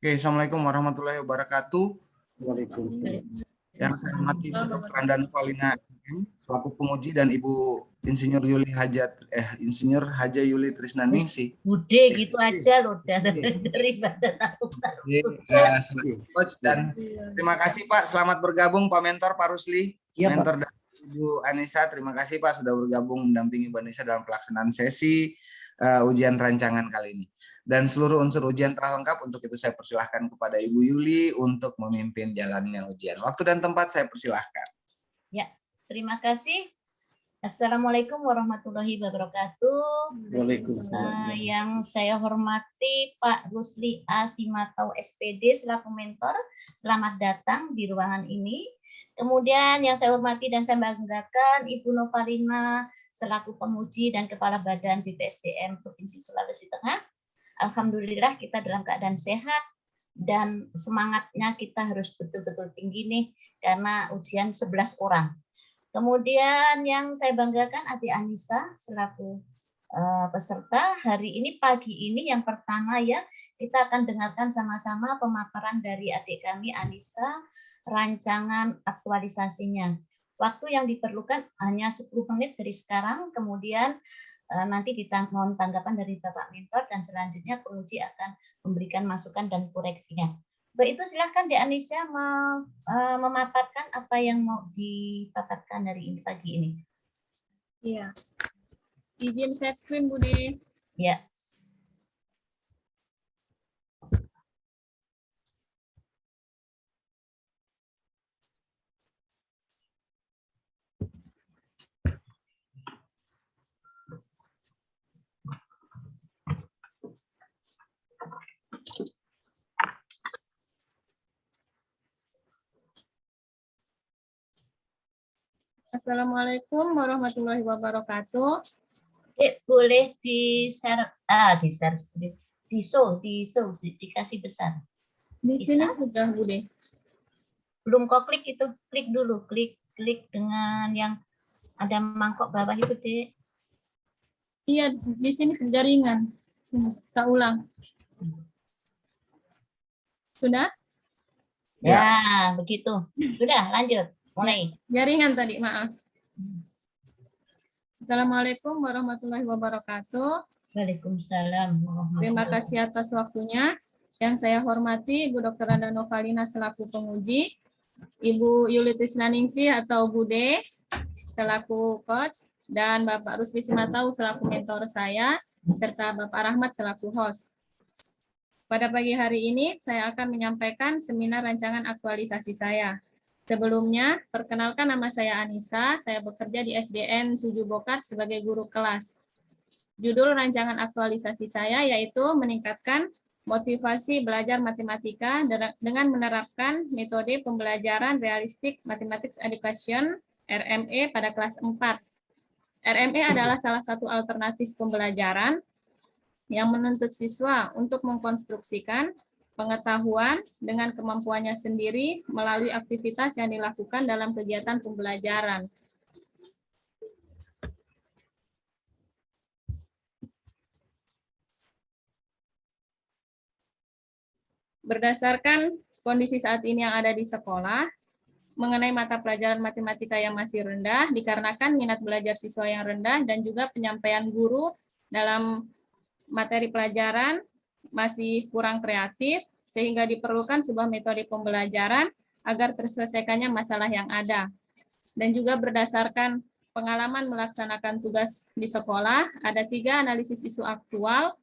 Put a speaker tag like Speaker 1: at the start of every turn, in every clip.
Speaker 1: Oke, Assalamualaikum warahmatullahi wabarakatuh.
Speaker 2: Waalaikumsalam.
Speaker 1: Yang saya hormati Ibu Dr. Andan Valina selaku penguji dan Ibu Insinyur Haja Yuli Trisnaningsih.
Speaker 3: Bude gitu aja loh daripada
Speaker 1: Selaku coach dan terima kasih Pak, selamat bergabung Pak Mentor, Pak Rusli, mentor dari Ibu Anissa. Terima kasih Pak sudah bergabung mendampingi Ibu Anissa dalam pelaksanaan sesi ujian rancangan kali ini. Dan seluruh unsur ujian telah lengkap. Untuk itu saya persilahkan kepada Ibu Yuli untuk memimpin jalannya ujian. Waktu dan tempat saya persilahkan.
Speaker 3: Ya, terima kasih. Assalamualaikum warahmatullahi wabarakatuh.
Speaker 2: Waalaikumsalam.
Speaker 3: Yang saya hormati Pak Rusli A. Simatau SPD selaku mentor. Selamat datang di ruangan ini. Kemudian yang saya hormati dan saya banggakan Ibu Novalina selaku penguji dan Kepala Badan BPSDM Provinsi Sulawesi Tengah. Alhamdulillah kita dalam keadaan sehat dan semangatnya kita harus betul-betul tinggi nih karena ujian 11 orang. Kemudian yang saya banggakan Adik Anissa selaku peserta hari ini pagi ini yang pertama ya kita akan dengarkan sama-sama pemaparan dari adik kami Anissa rancangan aktualisasinya. Waktu yang diperlukan hanya 10 menit dari sekarang, kemudian nanti mohon tanggapan dari Bapak Mentor dan selanjutnya penguji akan memberikan masukan dan koreksinya. Baik itu silahkan Dek Anissa memaparkan apa yang mau dipaparkan dari ini pagi ini.
Speaker 4: Iya. Izin share screen Bude.
Speaker 3: Ya.
Speaker 4: Assalamualaikum warahmatullahi wabarakatuh.
Speaker 3: Boleh di-share, dikasih besar.
Speaker 4: Di
Speaker 3: Bisa?
Speaker 4: sini sudah Bude.
Speaker 3: Belum kok klik itu, klik dulu, klik dengan yang ada mangkok bawah itu, Dek.
Speaker 4: Iya, di sini jaringan. Saya ulang. Sudah?
Speaker 3: Ya, begitu. Sudah, lanjut. Mulai.
Speaker 4: Jaringan tadi, maaf. Assalamualaikum warahmatullahi wabarakatuh.
Speaker 3: Waalaikumsalam.
Speaker 4: Terima kasih atas waktunya. Yang saya hormati Ibu Dr. Andan Novalina selaku penguji, Ibu Yuli Trisnaningsih atau Bude selaku coach, dan Bapak Rusli Simatau selaku mentor saya, serta Bapak Rahmat selaku host. Pada pagi hari ini saya akan menyampaikan seminar rancangan aktualisasi saya. Sebelumnya, perkenalkan nama saya Anissa, saya bekerja di SDN 7 Bokat sebagai guru kelas. Judul rancangan aktualisasi saya yaitu meningkatkan motivasi belajar matematika dengan menerapkan metode pembelajaran realistik Mathematics Education RME pada kelas 4. RME adalah salah satu alternatif pembelajaran yang menuntut siswa untuk mengkonstruksikan pengetahuan dengan kemampuannya sendiri melalui aktivitas yang dilakukan dalam kegiatan pembelajaran. Berdasarkan kondisi saat ini yang ada di sekolah, mengenai mata pelajaran matematika yang masih rendah, dikarenakan minat belajar siswa yang rendah dan juga penyampaian guru dalam materi pelajaran masih kurang kreatif, sehingga diperlukan sebuah metode pembelajaran agar terselesaikannya masalah yang ada. Dan juga berdasarkan pengalaman melaksanakan tugas di sekolah, ada 3 analisis isu aktual,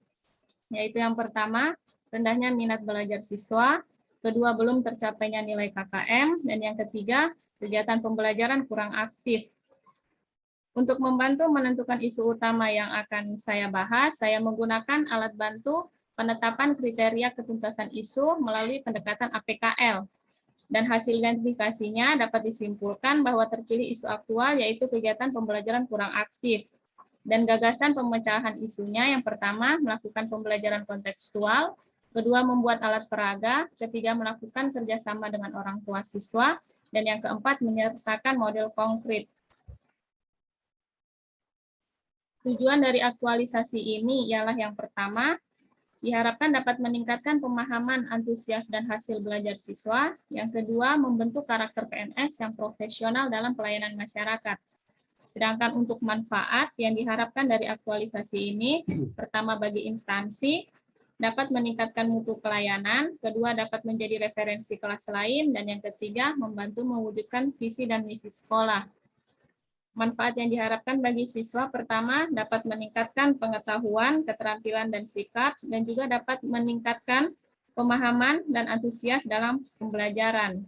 Speaker 4: yaitu yang pertama, rendahnya minat belajar siswa, kedua, belum tercapainya nilai KKM, dan yang ketiga, kegiatan pembelajaran kurang aktif. Untuk membantu menentukan isu utama yang akan saya bahas, saya menggunakan alat bantu penetapan kriteria ketuntasan isu melalui pendekatan APKL. Dan hasil identifikasinya dapat disimpulkan bahwa terpilih isu aktual yaitu kegiatan pembelajaran kurang aktif. Dan gagasan pemecahan isunya yang pertama melakukan pembelajaran kontekstual, kedua membuat alat peraga, ketiga melakukan kerjasama dengan orang tua siswa, dan yang keempat menyertakan model konkret. Tujuan dari aktualisasi ini ialah yang pertama, diharapkan dapat meningkatkan pemahaman, antusias, dan hasil belajar siswa. Yang kedua, membentuk karakter PNS yang profesional dalam pelayanan masyarakat. Sedangkan untuk manfaat yang diharapkan dari aktualisasi ini, pertama bagi instansi, dapat meningkatkan mutu pelayanan, kedua dapat menjadi referensi kelas lain, dan yang ketiga membantu mewujudkan visi dan misi sekolah. Manfaat yang diharapkan bagi siswa pertama dapat meningkatkan pengetahuan, keterampilan, dan sikap, dan juga dapat meningkatkan pemahaman dan antusias dalam pembelajaran.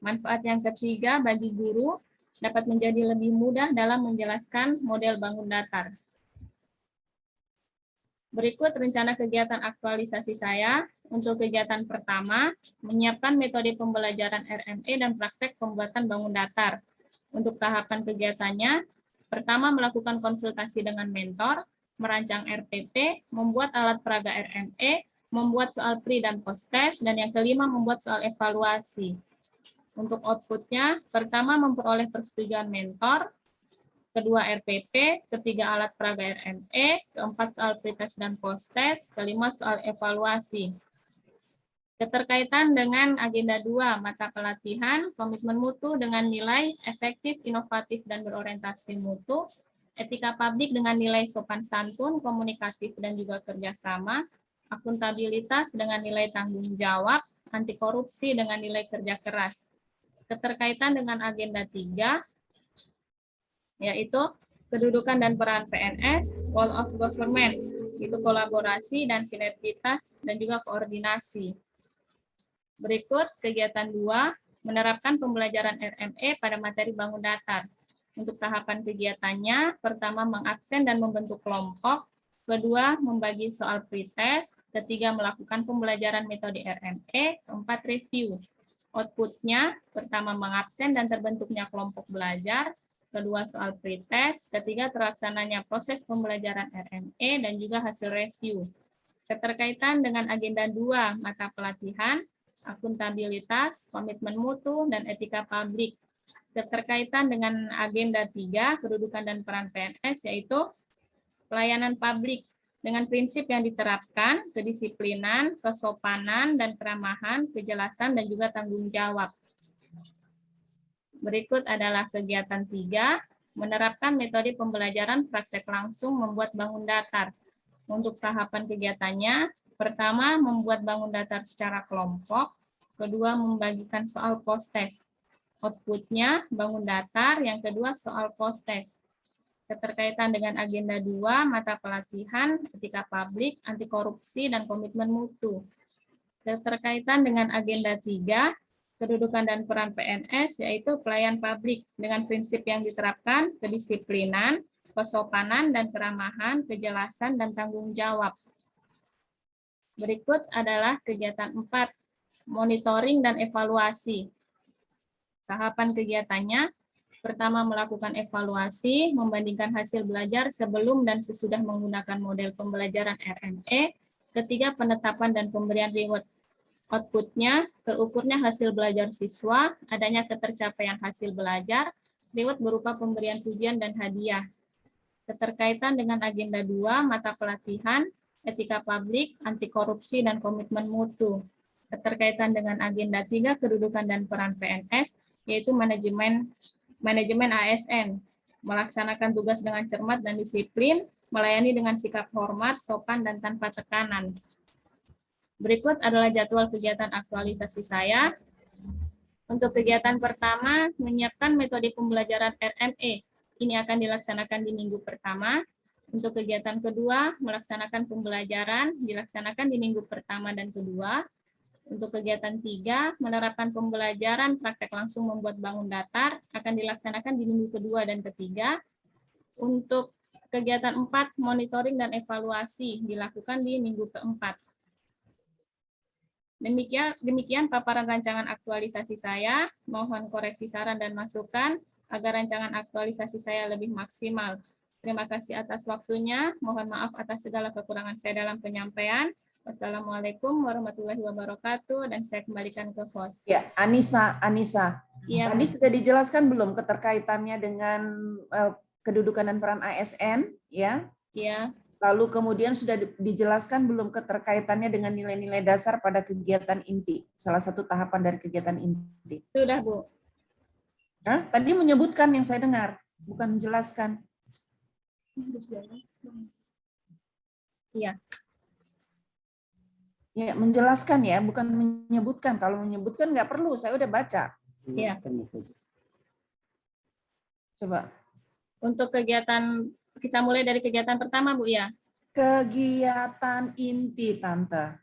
Speaker 4: Manfaat yang ketiga bagi guru dapat menjadi lebih mudah dalam menjelaskan model bangun datar. Berikut rencana kegiatan aktualisasi saya. Untuk kegiatan pertama, menyiapkan metode pembelajaran RME dan praktek pembuatan bangun datar. Untuk tahapan kegiatannya, pertama melakukan konsultasi dengan mentor, merancang RPP, membuat alat peraga RME, membuat soal pre dan post test, dan yang kelima membuat soal evaluasi. Untuk outputnya, pertama memperoleh persetujuan mentor, kedua RPP, ketiga alat peraga RME, keempat soal pretest dan post test, kelima soal evaluasi. Keterkaitan dengan agenda 2, mata pelatihan, komitmen mutu dengan nilai efektif, inovatif, dan berorientasi mutu, etika publik dengan nilai sopan santun, komunikatif, dan juga kerjasama, akuntabilitas dengan nilai tanggung jawab, anti korupsi dengan nilai kerja keras. Keterkaitan dengan agenda 3, yaitu kedudukan dan peran PNS, role of government, itu kolaborasi dan sinergitas dan juga koordinasi. Berikut kegiatan 2, menerapkan pembelajaran RME pada materi bangun datar. Untuk tahapan kegiatannya, pertama mengabsen dan membentuk kelompok, kedua membagi soal pretest, ketiga melakukan pembelajaran metode RME, keempat review. Outputnya, pertama mengabsen dan terbentuknya kelompok belajar, kedua soal pretest, ketiga terlaksananya proses pembelajaran RME, dan juga hasil review. Keterkaitan dengan agenda 2, mata pelatihan, akuntabilitas, komitmen mutu, dan etika publik. Keterkaitan dengan agenda 3, kedudukan dan peran PNS, yaitu pelayanan publik dengan prinsip yang diterapkan, kedisiplinan, kesopanan, dan keramahan, kejelasan, dan juga tanggung jawab. Berikut adalah kegiatan 3, menerapkan metode pembelajaran praktek langsung membuat bangun datar. Untuk tahapan kegiatannya, pertama membuat bangun datar secara kelompok, kedua membagikan soal post test. Outputnya bangun datar, yang kedua soal post test. Keterkaitan dengan agenda 2, mata pelatihan, etika publik, anti korupsi, dan komitmen mutu. Keterkaitan dengan agenda 3, kedudukan dan peran PNS, yaitu pelayan publik dengan prinsip yang diterapkan, kedisiplinan, kesopanan dan keramahan, kejelasan, dan tanggung jawab. Berikut adalah kegiatan 4, monitoring dan evaluasi. Tahapan kegiatannya, pertama melakukan evaluasi, membandingkan hasil belajar sebelum dan sesudah menggunakan model pembelajaran RME, ketiga penetapan dan pemberian reward. Outputnya, terukurnya hasil belajar siswa, adanya ketercapaian hasil belajar, reward berupa pemberian pujian dan hadiah. Keterkaitan dengan agenda 2, mata pelatihan, etika publik, anti korupsi, dan komitmen mutu. Keterkaitan dengan agenda 3, kedudukan dan peran PNS, yaitu manajemen ASN, melaksanakan tugas dengan cermat dan disiplin, melayani dengan sikap hormat, sopan, dan tanpa tekanan. Berikut adalah jadwal kegiatan aktualisasi saya. Untuk kegiatan pertama, menyiapkan metode pembelajaran RME. Ini akan dilaksanakan di minggu pertama. Untuk kegiatan kedua, melaksanakan pembelajaran, dilaksanakan di minggu pertama dan kedua. Untuk kegiatan 3, menerapkan pembelajaran praktek langsung membuat bangun datar, akan dilaksanakan di minggu kedua dan ketiga. Untuk kegiatan 4, monitoring dan evaluasi, dilakukan di minggu keempat. Demikian paparan rancangan aktualisasi saya. Mohon koreksi saran dan masukan agar rancangan aktualisasi saya lebih maksimal. Terima kasih atas waktunya. Mohon maaf atas segala kekurangan saya dalam penyampaian. Wassalamualaikum warahmatullahi wabarakatuh, dan saya kembalikan ke host.
Speaker 5: Ya, Anissa.
Speaker 4: Ya,
Speaker 5: Tadi sudah dijelaskan belum keterkaitannya dengan kedudukan dan peran ASN, ya?
Speaker 4: ya.
Speaker 5: Lalu kemudian sudah dijelaskan belum keterkaitannya dengan nilai-nilai dasar pada kegiatan inti, salah satu tahapan dari kegiatan inti.
Speaker 4: Sudah, Bu.
Speaker 5: Hah? Tadi menyebutkan yang saya dengar, bukan menjelaskan.
Speaker 4: Iya.
Speaker 5: Ya, menjelaskan ya, bukan menyebutkan. Kalau menyebutkan nggak perlu, saya udah baca.
Speaker 4: Iya.
Speaker 5: Coba.
Speaker 4: Untuk kegiatan, kita mulai dari kegiatan pertama, Bu, ya.
Speaker 5: Kegiatan inti, Tante.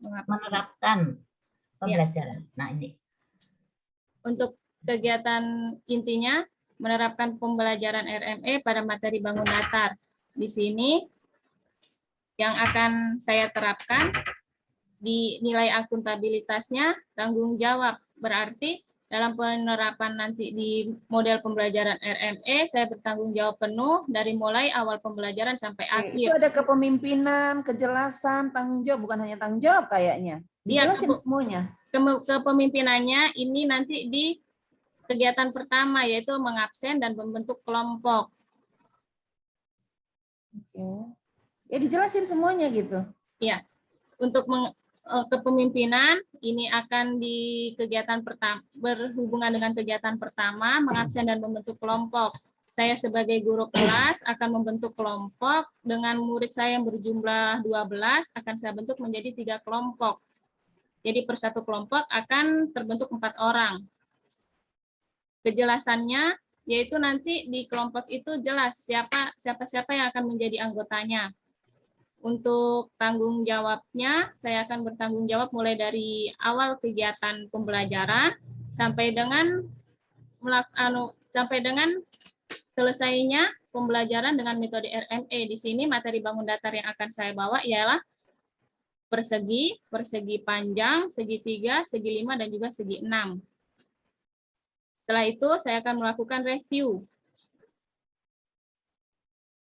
Speaker 3: Menerapkan pembelajaran. Nah, ini.
Speaker 4: Untuk kegiatan intinya, menerapkan pembelajaran RME pada materi bangun datar. Di sini, yang akan saya terapkan, di nilai akuntabilitasnya, tanggung jawab. Berarti, dalam penerapan nanti di model pembelajaran RME, saya bertanggung jawab penuh dari mulai awal pembelajaran sampai akhir.
Speaker 5: Itu ada kepemimpinan, kejelasan, tanggung jawab, bukan hanya tanggung jawab kayaknya. Dijelasin semuanya.
Speaker 4: Kepemimpinannya ini nanti di kegiatan pertama, yaitu mengabsen dan membentuk kelompok.
Speaker 5: Oke. Ya dijelasin semuanya gitu.
Speaker 4: Ya, untuk kepemimpinan ini akan di kegiatan pertama, berhubungan dengan kegiatan pertama, mengabsen dan membentuk kelompok. Saya sebagai guru kelas akan membentuk kelompok dengan murid saya yang berjumlah 12, akan saya bentuk menjadi 3 kelompok. Jadi per satu kelompok akan terbentuk 4 orang. Kejelasannya yaitu nanti di kelompok itu jelas siapa yang akan menjadi anggotanya. Untuk tanggung jawabnya, saya akan bertanggung jawab mulai dari awal kegiatan pembelajaran sampai dengan selesainya pembelajaran dengan metode RME. Di sini materi bangun datar yang akan saya bawa ialah persegi, persegi panjang, segitiga, segi 5, dan juga segi 6. Setelah itu, saya akan melakukan review.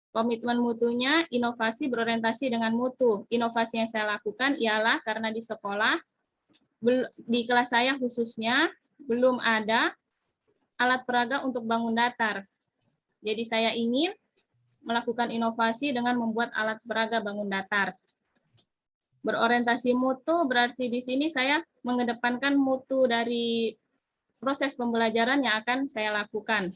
Speaker 4: Komitmen mutunya, inovasi berorientasi dengan mutu. Inovasi yang saya lakukan ialah karena di sekolah, di kelas saya khususnya, belum ada alat peraga untuk bangun datar. Jadi saya ingin melakukan inovasi dengan membuat alat peraga bangun datar. Berorientasi mutu berarti di sini saya mengedepankan mutu dari proses pembelajaran yang akan saya lakukan.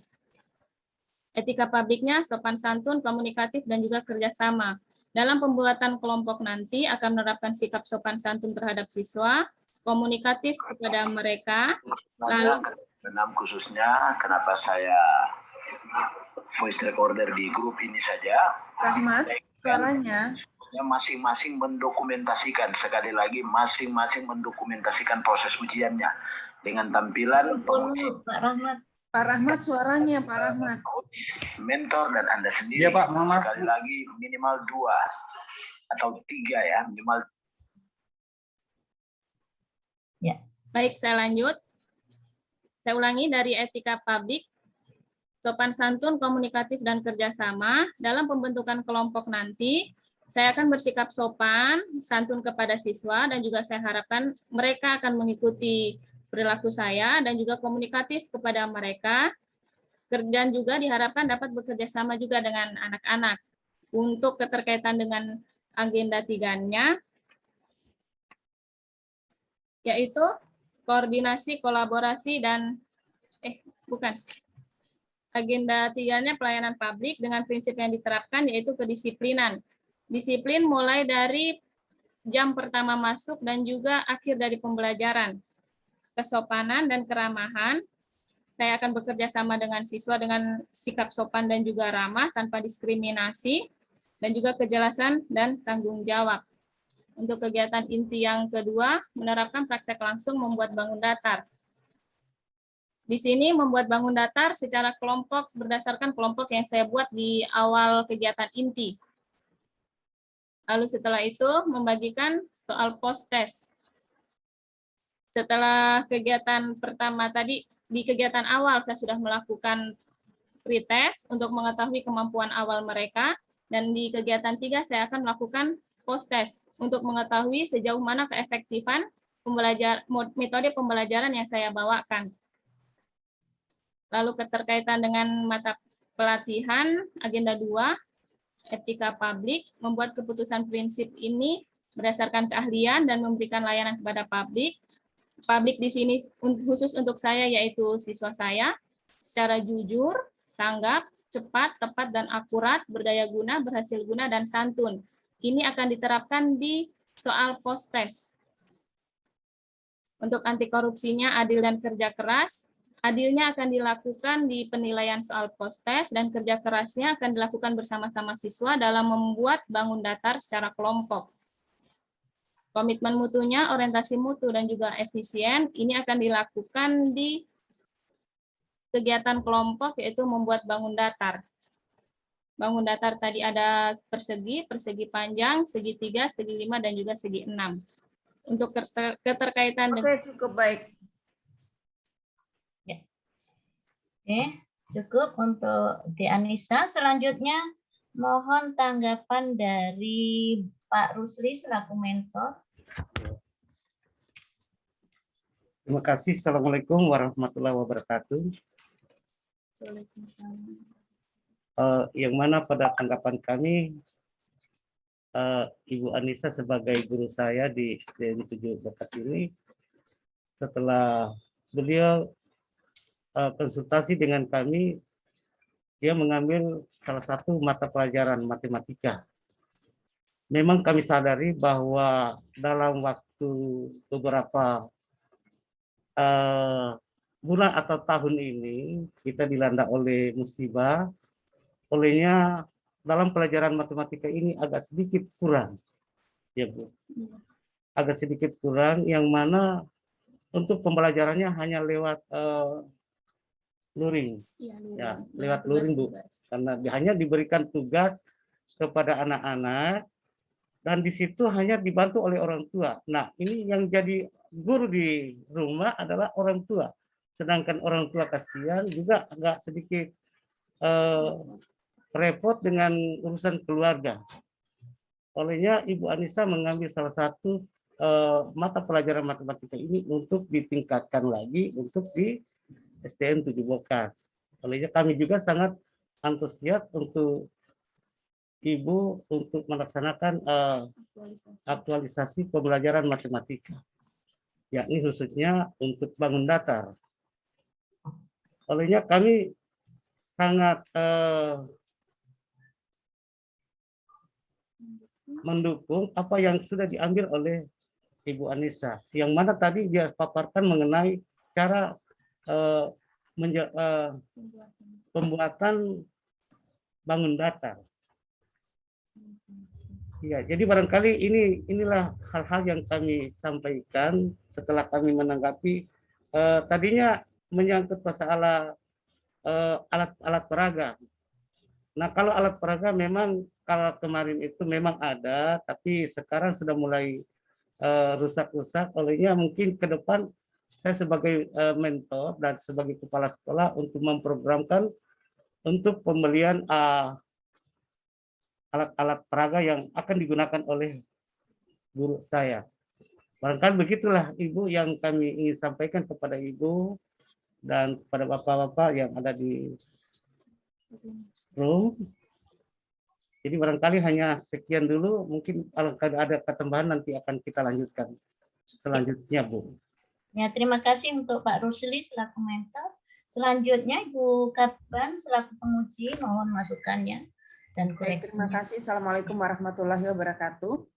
Speaker 4: Etika publiknya, sopan santun, komunikatif, dan juga kerjasama. Dalam pembuatan kelompok nanti akan menerapkan sikap sopan santun terhadap siswa, komunikatif kepada mereka. Lalu,
Speaker 6: khususnya kenapa saya voice recorder di grup ini saja.
Speaker 5: Rahmat, suaranya.
Speaker 6: Masing-masing mendokumentasikan, sekali lagi masing-masing mendokumentasikan proses ujiannya dengan tampilan
Speaker 3: Pak Rahmat.
Speaker 5: Pak Rahmat suaranya, Pak Rahmat.
Speaker 6: Mentor dan Anda sendiri.
Speaker 1: Iya, Pak, maaf.
Speaker 6: Sekali lagi minimal 2 atau 3 ya, minimal.
Speaker 3: Ya.
Speaker 4: Baik, saya lanjut. Saya ulangi dari etika publik, sopan santun, komunikatif, dan kerjasama. Dalam pembentukan kelompok nanti, saya akan bersikap sopan, santun kepada siswa, dan juga saya harapkan mereka akan mengikuti perilaku saya, dan juga komunikatif kepada mereka, dan juga diharapkan dapat bekerja sama juga dengan anak-anak. Untuk keterkaitan dengan agenda 3-nya, yaitu koordinasi, kolaborasi, dan agenda 3-nya pelayanan publik dengan prinsip yang diterapkan yaitu kedisiplinan. Disiplin mulai dari jam pertama masuk dan juga akhir dari pembelajaran. Kesopanan dan keramahan, saya akan bekerja sama dengan siswa dengan sikap sopan dan juga ramah tanpa diskriminasi, dan juga kejelasan dan tanggung jawab. Untuk kegiatan inti yang kedua, menerapkan praktek langsung membuat bangun datar. Di sini membuat bangun datar secara kelompok berdasarkan kelompok yang saya buat di awal kegiatan inti. Lalu setelah itu membagikan soal post-test. Setelah kegiatan pertama tadi, di kegiatan awal saya sudah melakukan pretest untuk mengetahui kemampuan awal mereka, dan di kegiatan 3 saya akan melakukan post-test untuk mengetahui sejauh mana keefektifan metode pembelajaran yang saya bawakan. Lalu keterkaitan dengan mata pelatihan, agenda 2, etika publik, membuat keputusan prinsip ini berdasarkan keahlian dan memberikan layanan kepada publik. Publik di sini khusus untuk saya, yaitu siswa saya, secara jujur, tanggap, cepat, tepat, dan akurat, berdaya guna, berhasil guna, dan santun. Ini akan diterapkan di soal post-test. Untuk anti korupsinya adil dan kerja keras, adilnya akan dilakukan di penilaian soal post-test dan kerja kerasnya akan dilakukan bersama-sama siswa dalam membuat bangun datar secara kelompok. Komitmen mutunya, orientasi mutu, dan juga efisien, ini akan dilakukan di kegiatan kelompok, yaitu membuat bangun datar. Bangun datar tadi ada persegi, persegi panjang, segitiga, segi 5, dan juga segi 6. Untuk keterkaitan
Speaker 5: Oke, cukup baik.
Speaker 3: Oke, cukup untuk De Anissa. Selanjutnya mohon tanggapan dari Pak Rusli selaku mentor.
Speaker 2: Terima kasih. Assalamualaikum warahmatullahi wabarakatuh. Yang mana pada tanggapan kami, Ibu Anissa sebagai guru saya di SDN 7 Bekat ini, setelah beliau konsultasi dengan kami, dia mengambil salah satu mata pelajaran matematika. Memang kami sadari bahwa dalam waktu beberapa bulan atau tahun ini kita dilanda oleh musibah, olehnya dalam pelajaran matematika ini agak sedikit kurang, ya Bu, agak sedikit kurang, yang mana untuk pembelajarannya hanya lewat luring, ya, lewat luring Bu, karena hanya diberikan tugas kepada anak-anak dan di situ hanya dibantu oleh orang tua. Nah, ini yang jadi guru di rumah adalah orang tua, sedangkan orang tua kasihan juga agak sedikit repot dengan urusan keluarga. Olehnya Ibu Anissa mengambil salah satu mata pelajaran matematika ini untuk ditingkatkan lagi untuk di SDN 7 Bekat. Olehnya kami juga sangat antusias untuk Ibu untuk melaksanakan aktualisasi pembelajaran matematika, yakni khususnya untuk bangun datar. Olehnya kami sangat mendukung apa yang sudah diambil oleh Ibu Anissa, yang mana tadi dia paparkan mengenai cara pembuatan bangun datar. Ya, jadi barangkali inilah hal-hal yang kami sampaikan setelah kami menanggapi tadinya menyangkut masalah alat peraga. Nah, kalau alat peraga memang kalau kemarin itu memang ada, tapi sekarang sudah mulai rusak-rusak. Olehnya mungkin ke depan saya sebagai mentor dan sebagai kepala sekolah untuk memprogramkan untuk pembelian alat-alat peraga yang akan digunakan oleh guru saya. Barangkali begitulah Ibu yang kami ingin sampaikan kepada Ibu dan kepada Bapak-Bapak yang ada di room. Jadi barangkali hanya sekian dulu, mungkin kalau ada ketambahan nanti akan kita lanjutkan selanjutnya, Bu.
Speaker 3: Ya, terima kasih untuk Pak Rusli selaku mentor. Selanjutnya Ibu Kapban selaku penguji, mohon masukannya dan koreksinya.
Speaker 5: Terima kasih. Assalamualaikum warahmatullahi wabarakatuh.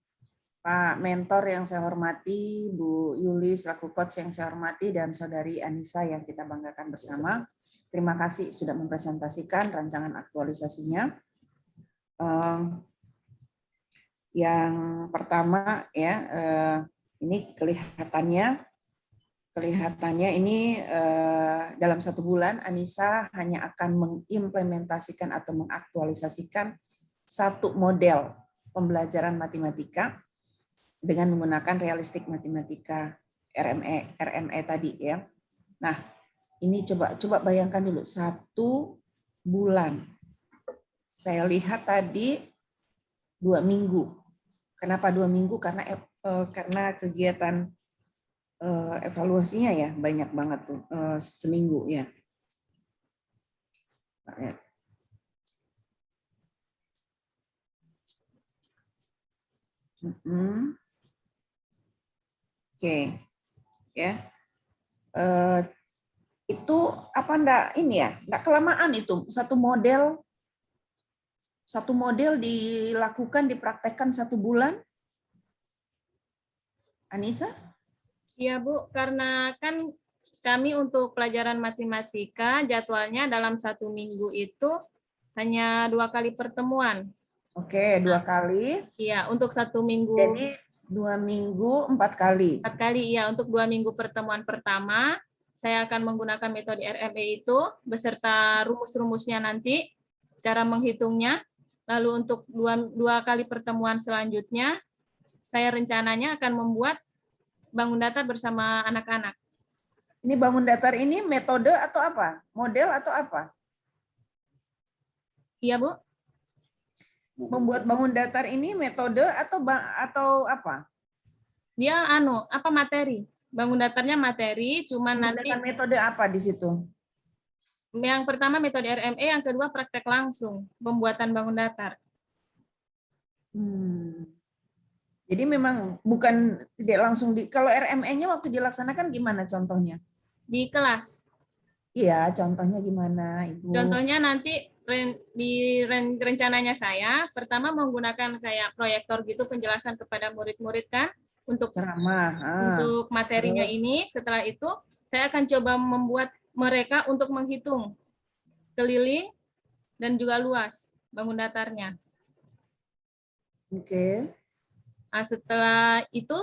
Speaker 5: Pak mentor yang saya hormati, Bu Yuli selaku coach yang saya hormati, dan Saudari Anissa yang kita banggakan bersama. Terima kasih sudah mempresentasikan rancangan aktualisasinya. Yang pertama ya, ini kelihatannya ini dalam 1 bulan Anissa hanya akan mengimplementasikan atau mengaktualisasikan 1 model pembelajaran matematika dengan menggunakan realistik matematika RME tadi ya. Nah, ini coba bayangkan dulu 1 bulan. Saya lihat tadi 2 minggu. Kenapa 2 minggu? Karena kegiatan evaluasinya ya banyak banget tuh, seminggu ya. Oke, ya. Itu apa enggak ini ya? Enggak kelamaan itu. Satu model dilakukan, dipraktekkan 1 bulan? Anissa?
Speaker 4: Iya Bu, karena kan kami untuk pelajaran matematika jadwalnya dalam 1 minggu itu hanya 2 kali pertemuan.
Speaker 5: Oke, 2 kali.
Speaker 4: Iya, untuk 1 minggu.
Speaker 5: Jadi 2 minggu 4 kali.
Speaker 4: 4 kali, iya. Untuk 2 minggu pertemuan pertama, saya akan menggunakan metode RME itu beserta rumus-rumusnya nanti, cara menghitungnya. Lalu untuk 2 kali pertemuan selanjutnya, saya rencananya akan membuat bangun datar bersama anak-anak.
Speaker 5: Ini bangun datar ini metode atau apa? Model atau apa?
Speaker 4: Iya, Bu.
Speaker 5: Membuat bangun datar ini metode atau apa?
Speaker 4: Dia materi. Bangun datarnya materi, cuman nanti
Speaker 5: Menggunakan metode apa di situ?
Speaker 4: yang pertama metode RME, yang kedua praktek langsung pembuatan bangun datar.
Speaker 5: Jadi memang bukan tidak langsung kalau RME-nya waktu dilaksanakan gimana contohnya?
Speaker 4: Di kelas.
Speaker 5: Iya, contohnya gimana, Ibu?
Speaker 4: Contohnya nanti di rencananya saya pertama menggunakan kayak proyektor gitu penjelasan kepada murid-murid kan untuk
Speaker 5: ceramah.
Speaker 4: Untuk materinya
Speaker 5: terus?
Speaker 4: ini. Setelah itu saya akan coba membuat mereka untuk menghitung keliling dan juga luas bangun datarnya.
Speaker 5: Oke.
Speaker 4: Nah, setelah itu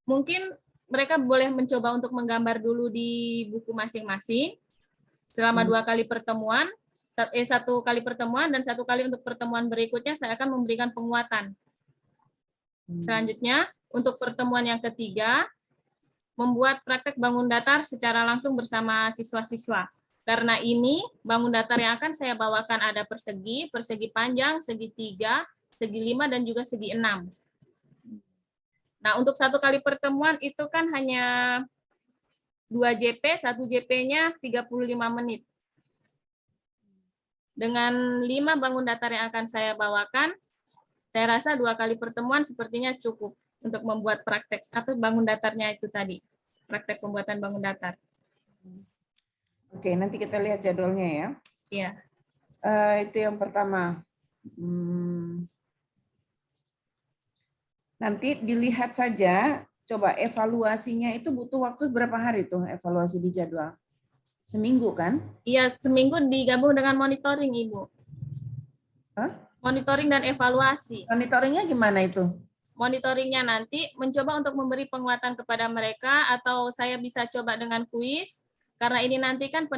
Speaker 4: mungkin mereka boleh mencoba untuk menggambar dulu di buku masing-masing selama 2 kali pertemuan, 1 kali pertemuan dan 1 kali untuk pertemuan berikutnya saya akan memberikan penguatan. Selanjutnya untuk pertemuan yang ketiga membuat praktek bangun datar secara langsung bersama siswa-siswa. Karena ini bangun datar yang akan saya bawakan ada persegi, persegi panjang, segitiga, segi 5 dan juga segi 6. Nah, untuk 1 kali pertemuan itu kan hanya 2 JP, 1 JP-nya 35 menit. Dengan 5 bangun datar yang akan saya bawakan, saya rasa 2 kali pertemuan sepertinya cukup untuk membuat praktek bangun datarnya itu tadi. Praktek pembuatan bangun datar.
Speaker 5: Oke, nanti kita lihat jadwalnya ya.
Speaker 4: Iya.
Speaker 5: Itu yang pertama. Nanti dilihat saja, coba evaluasinya itu butuh waktu berapa hari tuh evaluasi di jadwal? Seminggu kan?
Speaker 4: Iya, seminggu digabung dengan monitoring, Ibu.
Speaker 5: Hah?
Speaker 4: Monitoring dan evaluasi.
Speaker 5: Monitoringnya gimana itu?
Speaker 4: Monitoringnya nanti mencoba untuk memberi penguatan kepada mereka atau saya bisa coba dengan kuis, karena ini nanti kan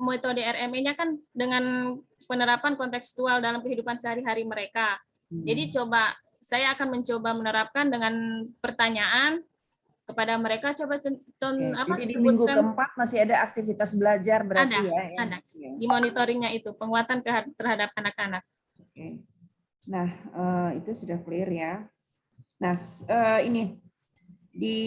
Speaker 4: metode RME-nya kan dengan penerapan kontekstual dalam kehidupan sehari-hari mereka. Jadi saya akan mencoba menerapkan dengan pertanyaan kepada mereka.
Speaker 5: Jadi di minggu keempat masih ada aktivitas belajar berarti
Speaker 4: ada. Di monitoringnya itu penguatan terhadap anak-anak.
Speaker 5: Oke. Nah, itu sudah clear ya. Nah, ini di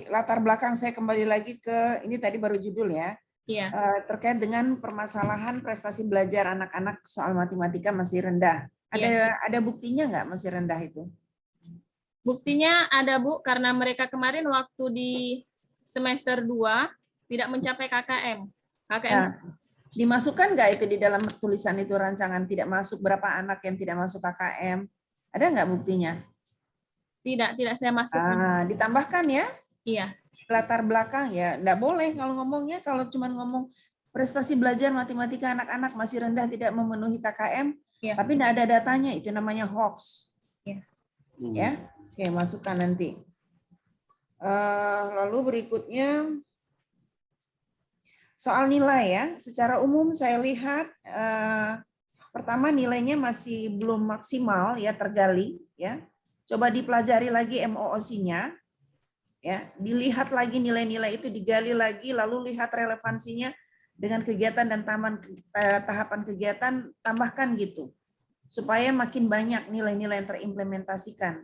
Speaker 5: latar belakang saya kembali lagi ke ini tadi baru judul ya.
Speaker 4: Iya.
Speaker 5: Terkait dengan permasalahan prestasi belajar anak-anak soal matematika masih rendah. Ada buktinya nggak masih rendah itu?
Speaker 4: Buktinya ada, Bu, karena mereka kemarin waktu di semester 2 tidak mencapai KKM.
Speaker 5: Nah, dimasukkan nggak itu di dalam tulisan itu rancangan tidak masuk, berapa anak yang tidak masuk KKM? Ada nggak buktinya?
Speaker 4: Tidak saya masukkan.
Speaker 5: Ditambahkan ya?
Speaker 4: Iya.
Speaker 5: Latar belakang ya, nggak boleh kalau ngomongnya, kalau cuma ngomong prestasi belajar matematika anak-anak masih rendah tidak memenuhi KKM,
Speaker 4: ya.
Speaker 5: Tapi nggak ada datanya, itu namanya hoax. Ya, oke, masukkan nanti. Lalu berikutnya soal nilai ya. Secara umum saya lihat pertama nilainya masih belum maksimal ya, tergali ya. Coba dipelajari lagi MOOC-nya. Ya, dilihat lagi nilai-nilai itu, digali lagi, lalu lihat relevansinya dengan kegiatan dan tahapan kegiatan, tambahkan gitu. Supaya makin banyak nilai-nilai yang terimplementasikan.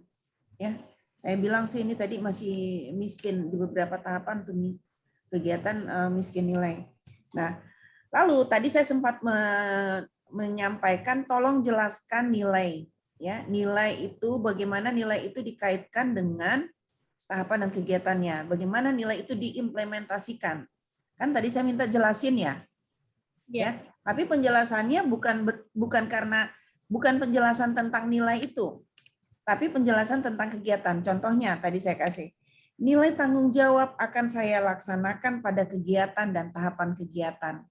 Speaker 5: Ya, saya bilang sih ini tadi masih miskin di beberapa tahapan tuh kegiatan miskin nilai. Nah, lalu tadi saya sempat menyampaikan tolong jelaskan nilai Ya, nilai itu bagaimana nilai itu dikaitkan dengan tahapan dan kegiatannya. Bagaimana nilai itu diimplementasikan. Kan tadi saya minta jelasin ya. Ya, tapi penjelasannya bukan penjelasan tentang nilai itu, tapi penjelasan tentang kegiatan. Contohnya tadi saya kasih nilai tanggung jawab akan saya laksanakan pada kegiatan dan tahapan kegiatan.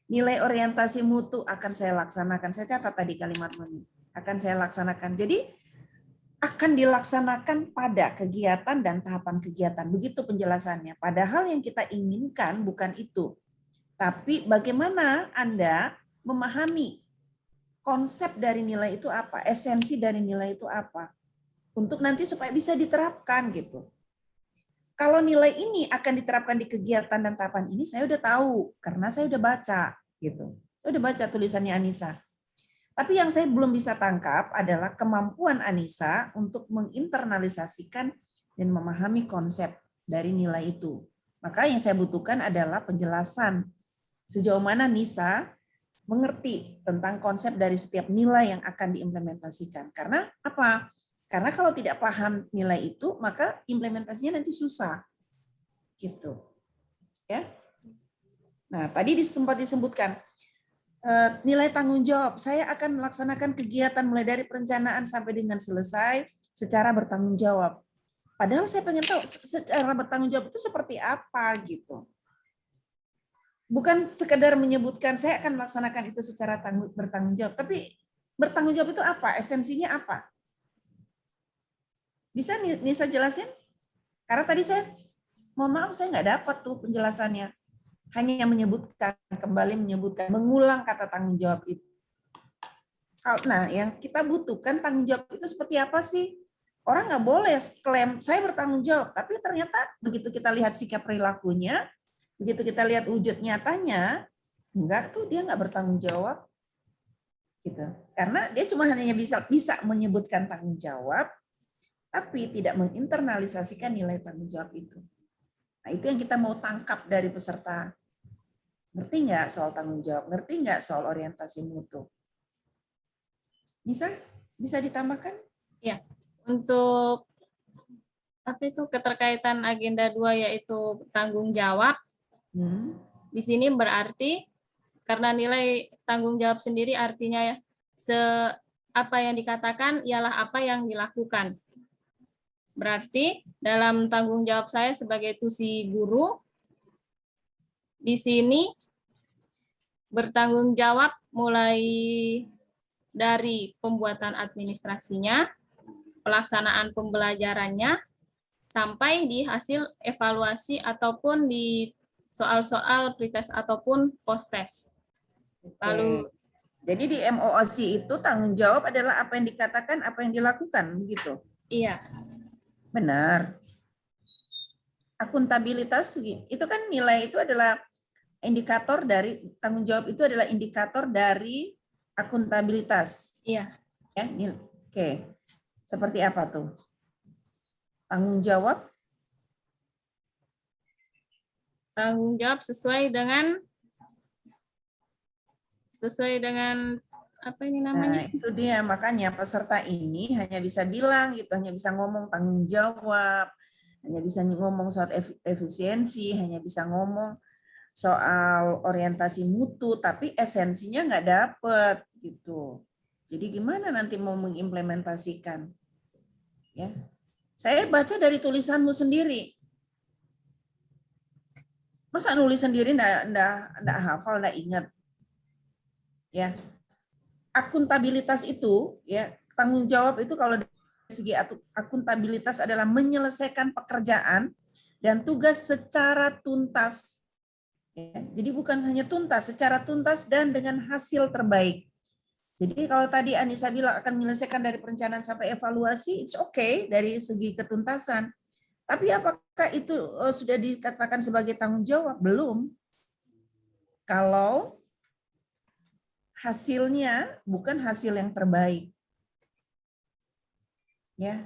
Speaker 5: Nilai orientasi mutu akan saya laksanakan. Saya catat tadi kalimat ini. Akan saya laksanakan. Jadi akan dilaksanakan pada kegiatan dan tahapan kegiatan. Begitu penjelasannya. Padahal yang kita inginkan bukan itu. Tapi bagaimana Anda memahami konsep dari nilai itu apa, esensi dari nilai itu apa, untuk nanti supaya bisa diterapkan gitu. Kalau nilai ini akan diterapkan di kegiatan dan tahapan ini, saya udah tahu karena saya udah baca gitu. Saya udah baca tulisannya Anissa. Tapi yang saya belum bisa tangkap adalah kemampuan Anissa untuk menginternalisasikan dan memahami konsep dari nilai itu. Maka yang saya butuhkan adalah penjelasan sejauh mana Nisa mengerti tentang konsep dari setiap nilai yang akan diimplementasikan. Karena apa? Karena kalau tidak paham nilai itu, maka implementasinya nanti susah. Gitu. Ya. Nah, tadi sempat disebutkan nilai tanggung jawab. Saya akan melaksanakan kegiatan mulai dari perencanaan sampai dengan selesai secara bertanggung jawab. Padahal saya pengen tahu secara bertanggung jawab itu seperti apa gitu. Bukan sekedar menyebutkan saya akan melaksanakan itu secara bertanggung jawab, tapi bertanggung jawab itu apa? Esensinya apa? Bisa Nisa jelasin? Karena tadi saya, mohon maaf saya nggak dapat tuh penjelasannya. Hanya menyebutkan, kembali menyebutkan, mengulang kata tanggung jawab itu. Nah, yang kita butuhkan tanggung jawab itu seperti apa sih? Orang nggak boleh klaim saya bertanggung jawab, tapi ternyata begitu kita lihat sikap perilakunya, begitu kita lihat wujud nyatanya, enggak tuh dia nggak bertanggung jawab, gitu. Karena dia cuma hanya bisa menyebutkan tanggung jawab, tapi tidak menginternalisasikan nilai tanggung jawab itu. Nah itu yang kita mau tangkap dari peserta. Ngerti nggak soal tanggung jawab? Ngerti nggak soal orientasi mutu? Bisa ditambahkan?
Speaker 4: Ya, untuk apa itu keterkaitan agenda 2 yaitu tanggung jawab. Di sini berarti karena nilai tanggung jawab sendiri artinya ya apa yang dikatakan ialah apa yang dilakukan. Berarti dalam tanggung jawab saya sebagai tusi guru di sini bertanggung jawab mulai dari pembuatan administrasinya, pelaksanaan pembelajarannya, sampai di hasil evaluasi ataupun di soal-soal pretest ataupun post-test. Lalu,
Speaker 5: jadi di MOOC itu tanggung jawab adalah apa yang dikatakan, apa yang dilakukan, begitu?
Speaker 4: Iya.
Speaker 5: Benar. Akuntabilitas itu kan nilai itu adalah indikator dari tanggung jawab itu adalah indikator dari akuntabilitas.
Speaker 4: Iya.
Speaker 5: Ya, oke. Seperti apa tuh? Tanggung jawab
Speaker 4: sesuai dengan apa ini namanya?
Speaker 5: Nah, itu dia makanya peserta ini hanya bisa bilang gitu, hanya bisa ngomong tanggung jawab, hanya bisa ngomong soal efisiensi, hanya bisa ngomong soal orientasi mutu, tapi esensinya nggak dapet gitu. Jadi gimana nanti mau mengimplementasikan? Ya, saya baca dari tulisanmu sendiri. Masa nulis sendiri nggak hafal, nggak ingat? Ya, akuntabilitas itu, ya tanggung jawab itu kalau dari segi akuntabilitas adalah menyelesaikan pekerjaan dan tugas secara tuntas. Ya, jadi bukan hanya tuntas, secara tuntas dan dengan hasil terbaik. Jadi kalau tadi Anissa bilang akan menyelesaikan dari perencanaan sampai evaluasi, it's okay dari segi ketuntasan. Tapi apakah itu sudah dikatakan sebagai tanggung jawab? Belum. Kalau hasilnya bukan hasil yang terbaik. Ya.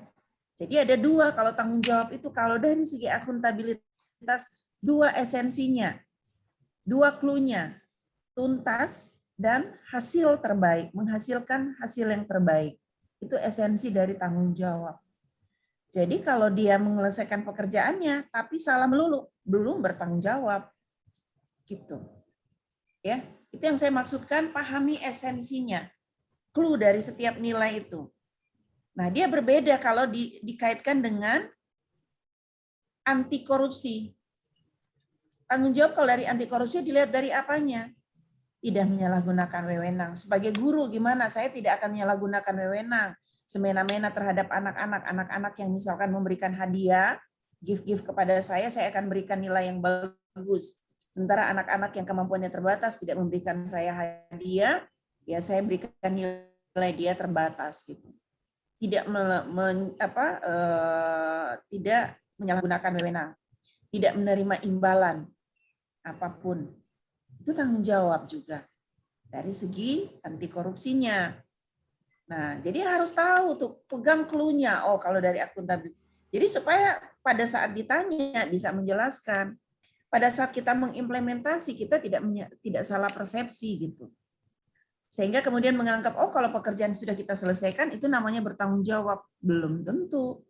Speaker 5: Jadi ada dua kalau tanggung jawab itu, kalau dari segi akuntabilitas, dua esensinya, dua clue-nya, tuntas dan hasil terbaik, menghasilkan hasil yang terbaik. Itu esensi dari tanggung jawab. Jadi kalau dia menyelesaikan pekerjaannya tapi salah melulu, belum bertanggung jawab. Gitu. Ya, itu yang saya maksudkan, pahami esensinya. Clue dari setiap nilai itu. Nah, dia berbeda kalau dikaitkan dengan anti korupsi. Tanggung jawab kalau dari anti korupsi dilihat dari apanya? Tidak menyalahgunakan wewenang. Sebagai guru gimana? Saya tidak akan menyalahgunakan wewenang semena-mena terhadap anak-anak yang misalkan memberikan hadiah, gift kepada saya akan berikan nilai yang bagus. Sementara anak-anak yang kemampuannya terbatas tidak memberikan saya hadiah, ya saya berikan nilai dia terbatas gitu. Tidak tidak menyalahgunakan wewenang, tidak menerima imbalan apapun. Itu tanggung jawab juga dari segi anti korupsinya. Nah, jadi harus tahu tuh, pegang clue-nya. Oh, kalau dari akuntabilitas. Jadi supaya pada saat ditanya bisa menjelaskan. Pada saat kita mengimplementasi kita tidak salah persepsi gitu. Sehingga kemudian menganggap oh kalau pekerjaan sudah kita selesaikan itu namanya bertanggung jawab. Belum tentu.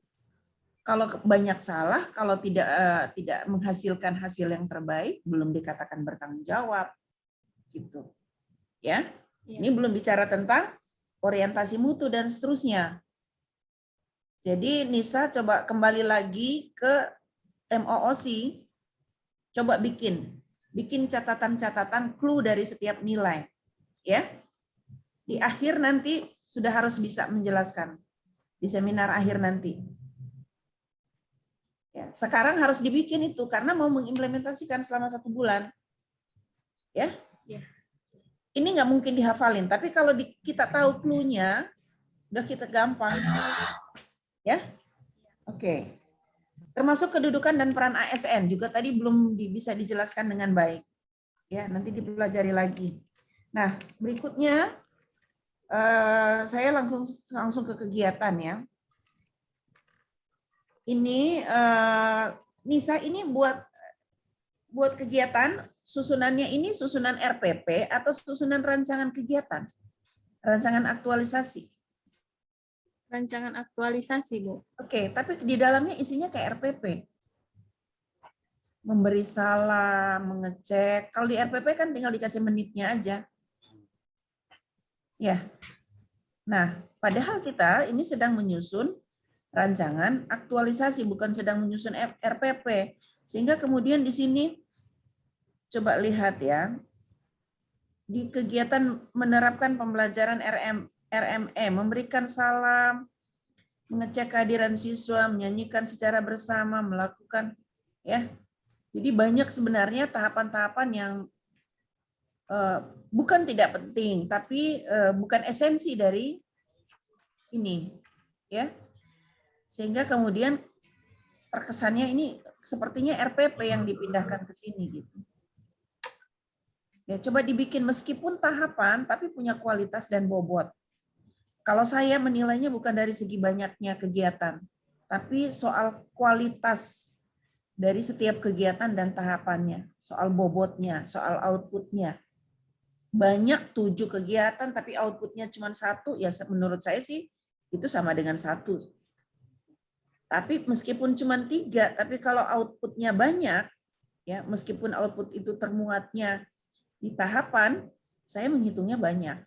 Speaker 5: Kalau banyak salah, kalau tidak menghasilkan hasil yang terbaik, belum dikatakan bertanggung jawab. Gitu. Ya. Ini belum bicara tentang orientasi mutu dan seterusnya. Jadi Nisa coba kembali lagi ke MOOC, coba bikin catatan-catatan clue dari setiap nilai, ya. Di akhir nanti sudah harus bisa menjelaskan di seminar akhir nanti. Ya, sekarang harus dibikin itu karena mau mengimplementasikan selama 1 bulan, ya. Ini nggak mungkin dihafalin, tapi kalau kita tahu clue-nya, udah kita gampang. Ya? Oke. Termasuk kedudukan dan peran ASN, juga tadi belum bisa dijelaskan dengan baik. Ya, nanti dipelajari lagi. Nah, berikutnya, saya langsung ke kegiatan ya. Ini, Nisa ini buat kegiatan, susunannya ini susunan RPP atau susunan rancangan kegiatan? Rancangan aktualisasi.
Speaker 4: Rancangan aktualisasi, Bu.
Speaker 5: Oke, tapi di dalamnya isinya kayak RPP. Memberi salam, mengecek. Kalau di RPP kan tinggal dikasih menitnya aja. Ya. Nah, padahal kita ini sedang menyusun rancangan aktualisasi, bukan sedang menyusun RPP. Sehingga kemudian di sini coba lihat ya, di kegiatan menerapkan pembelajaran RME, memberikan salam, mengecek kehadiran siswa, menyanyikan secara bersama, melakukan, ya. Jadi banyak sebenarnya tahapan-tahapan yang bukan tidak penting, tapi bukan esensi dari ini, ya. Sehingga kemudian terkesannya ini sepertinya RPP yang dipindahkan ke sini gitu. Ya, coba dibikin meskipun tahapan, tapi punya kualitas dan bobot. Kalau saya menilainya bukan dari segi banyaknya kegiatan, tapi soal kualitas dari setiap kegiatan dan tahapannya, soal bobotnya, soal outputnya. Banyak 7 kegiatan, tapi outputnya cuma 1, ya menurut saya sih itu sama dengan 1. Tapi meskipun cuma 3, tapi kalau outputnya banyak, ya meskipun output itu termuatnya di tahapan, saya menghitungnya banyak.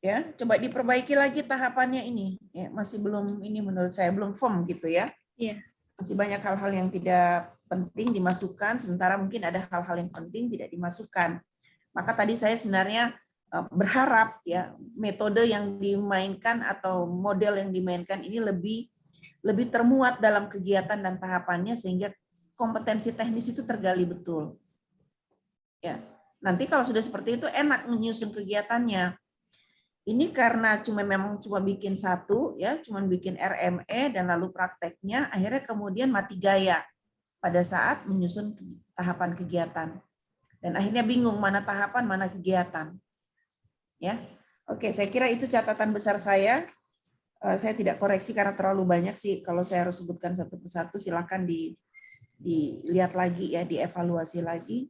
Speaker 5: Ya, coba diperbaiki lagi tahapannya ini. Ya, masih belum, ini menurut saya belum firm gitu ya.
Speaker 4: Iya.
Speaker 5: Masih banyak hal-hal yang tidak penting dimasukkan, sementara mungkin ada hal-hal yang penting tidak dimasukkan. Maka tadi saya sebenarnya berharap ya metode yang dimainkan atau model yang dimainkan ini lebih termuat dalam kegiatan dan tahapannya sehingga kompetensi teknis itu tergali betul. Ya, nanti kalau sudah seperti itu enak menyusun kegiatannya. Ini karena memang cuma bikin 1 ya, cuma bikin RME dan lalu prakteknya, akhirnya kemudian mati gaya pada saat menyusun tahapan kegiatan. Dan akhirnya bingung mana tahapan, mana kegiatan. Ya. Oke, saya kira itu catatan besar saya. Saya tidak koreksi karena terlalu banyak sih. Kalau saya harus sebutkan satu persatu, silakan dilihat lagi ya, dievaluasi lagi.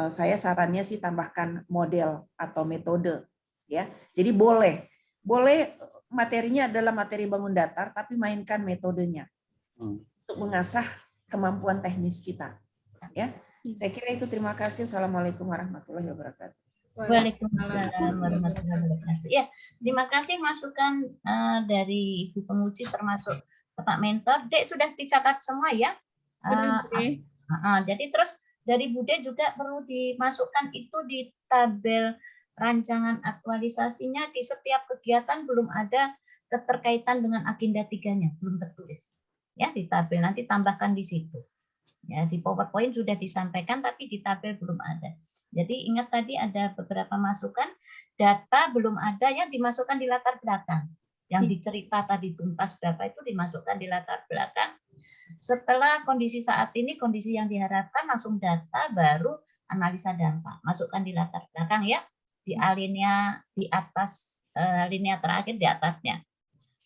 Speaker 5: Saya sarannya sih tambahkan model atau metode ya. Jadi boleh materinya adalah materi bangun datar, tapi mainkan metodenya untuk mengasah kemampuan teknis kita. Ya, saya kira itu. Terima kasih. Assalamualaikum warahmatullahi wabarakatuh.
Speaker 3: Waalaikumsalam warahmatullahi wabarakatuh. Ya, terima kasih masukan dari Ibu Penguji termasuk Pak Mentor. Dek sudah dicatat semua ya. Jadi terus dari Bude juga perlu dimasukkan itu di tabel rancangan aktualisasinya. Di setiap kegiatan belum ada keterkaitan dengan agenda 3-nya, belum tertulis. Ya, di tabel nanti tambahkan di situ. Ya, di PowerPoint sudah disampaikan tapi di tabel belum ada. Jadi ingat tadi ada beberapa masukan, data belum ada yang dimasukkan di latar belakang. Yang dicerita tadi tuntas berapa itu dimasukkan di latar belakang. Setelah kondisi saat ini, kondisi yang diharapkan langsung data, baru analisa dampak. Masukkan di latar belakang ya, di alinea di atas, alinea terakhir di atasnya.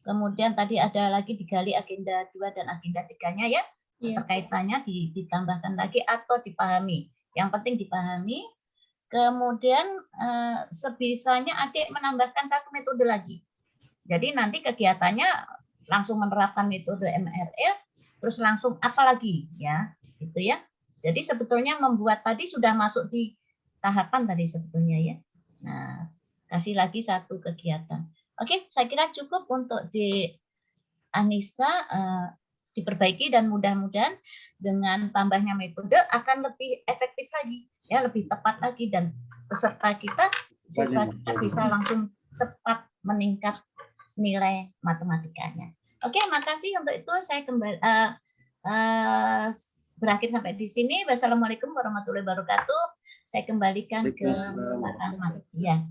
Speaker 3: Kemudian tadi ada lagi digali agenda 2 dan agenda 3-nya ya, terkaitannya ditambahkan lagi atau dipahami. Yang penting dipahami. Kemudian sebisanya adik menambahkan satu metode lagi. Jadi nanti kegiatannya langsung menerapkan metode MRL, terus langsung apa lagi ya, gitu ya. Jadi sebetulnya membuat tadi sudah masuk di tahapan tadi sebetulnya ya. Nah, kasih lagi satu kegiatan. Oke, saya kira cukup untuk di Anissa diperbaiki dan mudah-mudahan dengan tambahnya metode akan lebih efektif lagi, ya, lebih tepat lagi, dan peserta kita, siswa kita bisa langsung cepat meningkat nilai matematikanya. Oke, makasih untuk itu. Saya kembali berakhir sampai di sini. Wassalamualaikum warahmatullahi wabarakatuh. Saya kembalikan ke Pak Ahmad. Ya.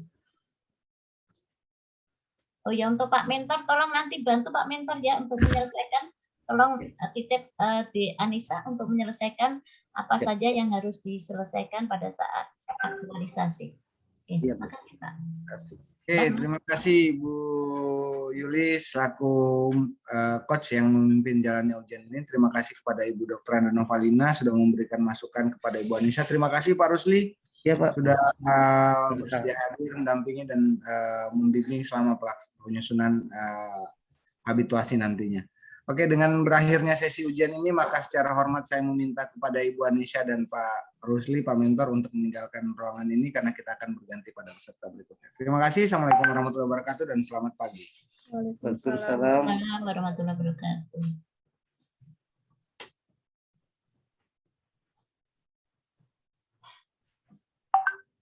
Speaker 3: Oh ya, untuk Pak Mentor, tolong nanti bantu Pak Mentor ya untuk menyelesaikan. Tolong titip di Anissa untuk menyelesaikan apa saja yang harus diselesaikan pada saat aktualisasi. Oke, terima kasih Pak.
Speaker 1: Oke, terima kasih Bu Yulis selaku coach yang memimpin jalannya ujian ini. Terima kasih kepada Ibu Dr. Anda Novalina sudah memberikan masukan kepada Ibu Anissa. Terima kasih Pak Rusli
Speaker 2: Ya, Pak.
Speaker 1: sudah bersedia hadir mendampingi dan membimbing selama penyusunan habituasi nantinya. Oke, dengan berakhirnya sesi ujian ini, maka secara hormat saya meminta kepada Ibu Anissa dan Pak Rusli, Pak Mentor, untuk meninggalkan ruangan ini karena kita akan berganti pada peserta berikutnya. Terima kasih. Assalamualaikum warahmatullahi wabarakatuh dan selamat pagi.
Speaker 2: Waalaikumsalam
Speaker 3: Warahmatullahi wabarakatuh.